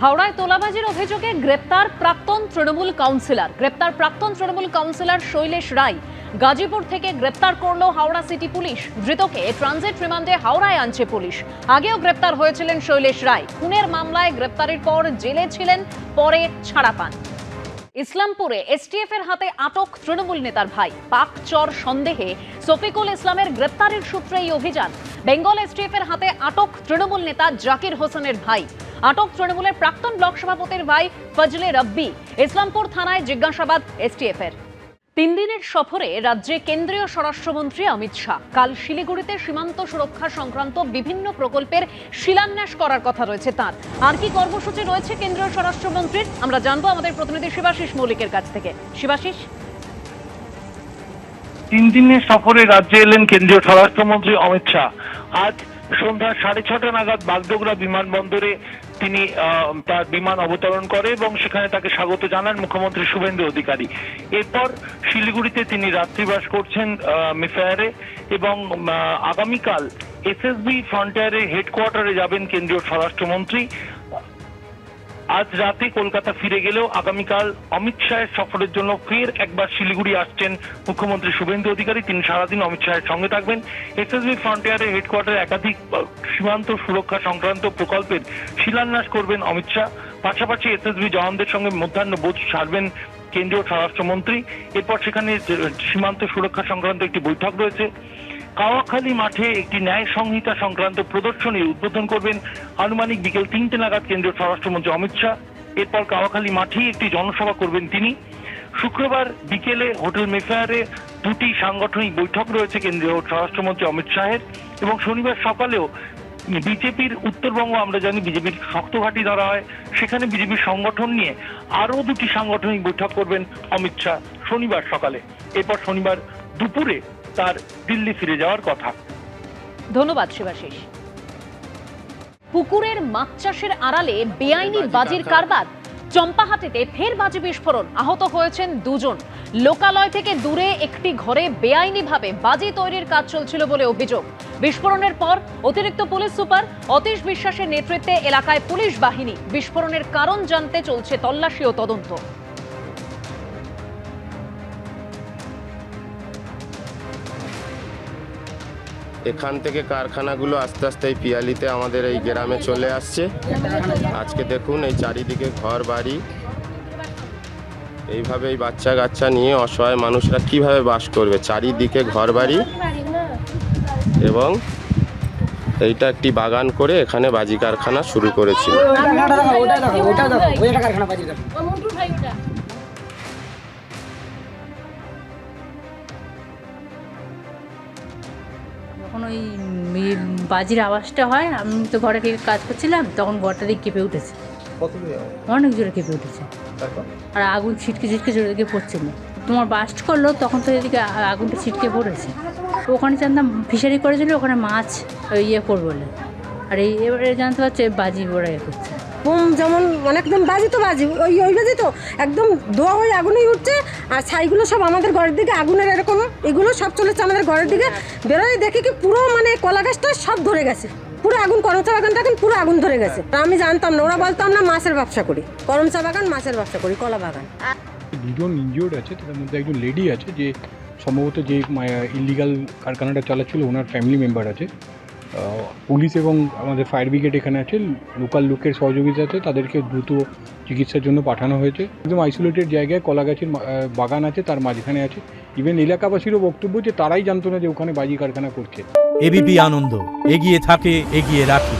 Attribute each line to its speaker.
Speaker 1: হাওড়ায় তোলাবাজির অভিযোগে গ্রেপ্তার প্রাক্তন তৃণমূল কাউন্সিলর শৈলেশ রায়। গাজীপুর থেকে গ্রেপ্তার করল হাওড়া সিটি পুলিশ। ধৃতকে ট্রানজিট রিমান্ডে হাওড়ায় আনছে পুলিশ। আগেও গ্রেপ্তার হয়েছিলেন শৈলেশ রায়। খুনের মামলায় গ্রেপ্তারের পর জেলে ছিলেন, পরে ছাড়া পান। ইসলামপুরে এসটিএফ এর হাতে আটক তৃণমূল নেতার ভাই। পাক চর সন্দেহে শফিকুল ইসলামের গ্রেপ্তারের সূত্রে এই অভিযান। বেঙ্গল এসটিএফ এর হাতে আটক তৃণমূল নেতা জাকির হোসেনের ভাই। আটক তৃণমূলের প্রাক্তন ব্লক সভাপতির ভাই ফজলে রব্বি। ইসলামপুর থানায় জিজ্ঞাসাবাদ এসটিএফ এর। 3 দিনের সফরে রাজ্যে কেন্দ্রীয় স্বরাষ্ট্রমন্ত্রী অমিত শাহ। কাল শিলিগুড়িতে সীমান্ত সুরক্ষা সংক্রান্ত বিভিন্ন প্রকল্পের শিলান্যাস করার কথা রয়েছে তাঁর। আর কি কর্মসূচি রয়েছে কেন্দ্রীয় স্বরাষ্ট্রমন্ত্রীর, আমরা জানবো আমাদের প্রতিনিধি শিবাশিস মৌলিকের কাছ থেকে। শিবাশিস,
Speaker 2: 3 দিনের সফরে রাজ্যে এলেন কেন্দ্রীয় স্বরাষ্ট্রমন্ত্রী অমিত শাহ। আজ সন্ধ্যা 6:30 নাগাদ বাগডোগরা বিমানবন্দরে তিনি তার বিমান অবতরণ করে এবং সেখানে তাকে স্বাগত জানান মুখ্যমন্ত্রী শুভেন্দু অধিকারী। এরপর শিলিগুড়িতে তিনি রাত্রিবাস করছেন মেফেয়ারে এবং আগামীকাল এসএসবি ফ্রন্টিয়ারের হেডকোয়ার্টারে যাবেন কেন্দ্রীয় স্বরাষ্ট্রমন্ত্রী। আজ রাতে কলকাতা ফিরে গেলেও আগামীকাল অমিত শাহের সফরের জন্য ফের একবার শিলিগুড়ি আসছেন মুখ্যমন্ত্রী শুভেন্দু অধিকারী। তিনি সারাদিন অমিত শাহের সঙ্গে থাকবেন। এসএসবি ফ্রন্টিয়ারের হেডকোয়ার্টারে একাধিক সীমান্ত সুরক্ষা সংক্রান্ত প্রকল্পের শিলান্যাস করবেন অমিত শাহ। পাশাপাশি এসএসবি জওয়ানদের সঙ্গে মধ্যাহ্নভোজ সারবেন কেন্দ্রীয় স্বরাষ্ট্রমন্ত্রী। এরপর সেখানে সীমান্ত সুরক্ষা সংক্রান্ত একটি বৈঠক রয়েছে। কাওয়াখালী মাঠে একটি ন্যায় সংহিতা সংক্রান্ত প্রদর্শনীর উদ্বোধন করবেন আনুমানিক বিকেল 3টে নাগাদ কেন্দ্রীয় স্বরাষ্ট্রমন্ত্রী অমিত শাহ। এরপর কাওয়াখালী মাঠেই একটি জনসভা করবেন তিনি। শুক্রবার বিকেলে হোটেল মেফেয়ারে 2টি সাংগঠনিক বৈঠক রয়েছে কেন্দ্রীয় স্বরাষ্ট্রমন্ত্রী অমিত শাহের। এবং শনিবার সকালেও বিজেপির উত্তরবঙ্গ, আমরা জানি বিজেপির শক্ত ঘাঁটি ধরা হয়, সেখানে বিজেপির সংগঠন নিয়ে আরও 2টি সাংগঠনিক বৈঠক করবেন অমিত শাহ শনিবার সকালে। এরপর শনিবার দুপুরে তার দিল্লি ফিরে যাওয়ার কথা।
Speaker 1: ধন্যবাদ শিবাশিস। পুকুরের মাছ চাষের আড়ালে বেআইনি বাজির কারবার। চম্পাহাটিতে ফের বাজি বিস্ফোরণ, আহত হয়েছেন 2 জন। লোকালয় থেকে দূরে একটি ঘরে বেআইনিভাবে বাজি তৈরির কাজ চলছিল বলে অভিযোগ। বিস্ফোরণের পর অতিরিক্ত পুলিশ সুপার অতীশ বিশ্বাসের নেতৃত্বে এলাকায় পুলিশ বাহিনী। বিস্ফোরণের কারণ জানতে চলছে তল্লাশি ও তদন্ত।
Speaker 3: এখান থেকে কারখানাগুলো আস্তে আস্তে এই পিয়ালিতে আমাদের এই গ্রামে চলে আসছে। আজকে দেখুন এই চারিদিকে ঘর বাড়ি, এইভাবে এই বাচ্চা কাচ্চা নিয়ে অসহায় মানুষরা কিভাবে বাস করবে। চারিদিকে ঘর বাড়ি এবং এইটা একটি বাগান করে এখানে বাজি কারখানা শুরু করেছিল।
Speaker 4: যখন ওই বাজির আওয়াজটা হয়, আমি তো ঘরে থেকে কাজ করছিলাম, তখন ঘরটা দিকে কেঁপে উঠেছে, অনেক জোরে কেঁপে উঠেছে। আর আগুন ছিটকে জোরে দিকে পড়ছিল। তোমার বাস্ট করলো, তখন তো এদিকে আগুনটা ছিটকে পড়েছে। ওখানে জানতাম ফিশারি করেছিল, ওখানে মাছ ইয়ে করবো বলে। আর এবারে জানতে পারছে বাজি ওরা ইয়ে করছে।
Speaker 5: বোম যেমন অনেকদিন বাজি তো বাজি ওই বাজি তো একদম ধোয়া হয়ে আগুনেই উঠছে। আর ছাইগুলো সব আমাদের ঘরের দিকে আগুনের এরকম এগুলো সব চলেছে আমাদের ঘরের দিকে। বেরোয় দেখি কি পুরো মানে কলা গাছটা সব ধরে গেছে, পুরো আগুন। করমচা বাগানটা এখন পুরো আগুন ধরে গেছে। আমি জানতাম না, ওরা বলতো আমরা মাছের ব্যবসা করি, করমচা বাগান মাছের ব্যবসা করি, কলা বাগান।
Speaker 6: 2 জন ইনজিওর্ড আছে, তার মধ্যে একজন লেডি আছে যে সম্ভবত যে ইলিগাল কারখানাটা চালাচ্ছিল ওনার ফ্যামিলি মেম্বার আছে। পুলিশ এবং আমাদের ফায়ার ব্রিগেড এখানে আছে, লোকাল লোকের সহযোগিতাতে তাদেরকে দ্রুত চিকিৎসার জন্য পাঠানো হয়েছে। একদম আইসোলেটেড জায়গায় কলা গাছের বাগান আছে, তার মাঝখানে আছে। ইভেন এলাকাবাসীরও বক্তব্য যে তারাই জানতো না যে ওখানে বাজি কারখানা করছে।
Speaker 7: এবিপি আনন্দ, এগিয়ে থাকে, এগিয়ে রাখে।